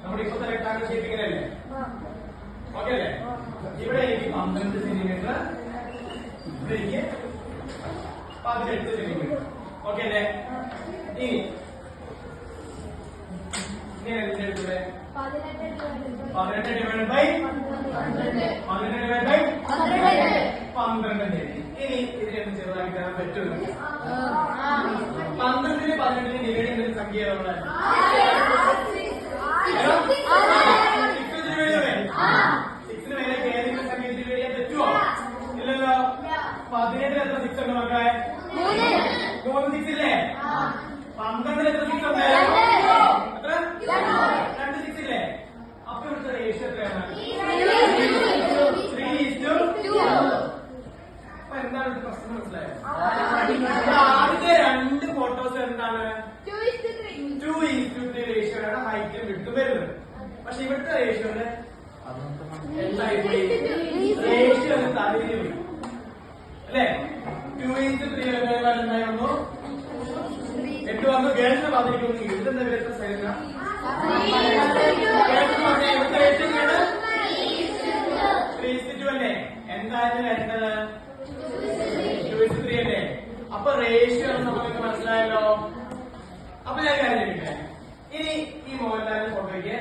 നമ്മുടെ ഇപ്പോഴത്തെ rectangle shape ഇങ്ങനെയല്ലേ? ഓക്കെ അല്ലേ? ഇവിടെ എനിക്ക് 12 സെന്റിമീറ്റർ, ഇവിടെ എനിക്ക് 18 സെന്റിമീറ്റർ. ഓക്കെ അല്ലേ? ഇനി എന്തിന്റെ എടുത്തൂടെ? 18 ഡിവൈഡ് ബൈ 12. ഇനി ഇതിനെ ചെറുതാക്കി തരാൻ പറ്റുമോ? 12-ന് 18-ന് ഡിവൈഡ് ചെയ്യുന്ന സംഖ്യ നമ്മളെ 6-ന് മേലെ ഏതെങ്കിലും സംഖ്യ ഡിവൈഡ് ചെയ്യാൻ പറ്റുമോ? ഇല്ലല്ലോ. 18-ൽ എത്ര 6 ഉണ്ട് മക്കളെ? 3 6 ഇല്ലേ? 12-ൽ എത്ര 6 ഉണ്ട്? എത്ര? 2 6 ഇല്ലേ? അപ്പൊ ഇവിടുത്തെ റേഷ്യോ എത്രയാണ്? 3:2. അപ്പൊ എന്താണ് പ്രശ്നം മനസ്സിലായോ? ആദ്യത്തെ 2 ഫോട്ടോസ് എന്താണ്? 2:3 റേഷ്യോയാണ് ഹൈറ്റും വിട്ടും വരുന്നത്. പക്ഷെ ഇവിടുത്തെ റേഷ്യോന് എന്തായിപ്പോയി? റേഷ്യോ താല്പര്യം പോയി അല്ലേ? 2:3 എന്തായി വന്നു? 8 വന്നു. ഗേൾസിനെ ബാധിക്കുന്നു. ഇവിടുത്തെ എത്ര സൈഡില്ല? ഇവിടുത്തെ റേഷ്യോ 3:2 അല്ലേ? എന്തായാലും വേണ്ടത് 2:3 അല്ലേ? അപ്പൊ റേഷ്യോ നമുക്ക് മനസ്സിലായല്ലോ. അപ്പൊ ഞാൻ കാര്യം ചോദിക്കട്ടെ, ഇനി ഈ മോഹൻലാലിന്റെ ഫോട്ടോയ്ക്ക്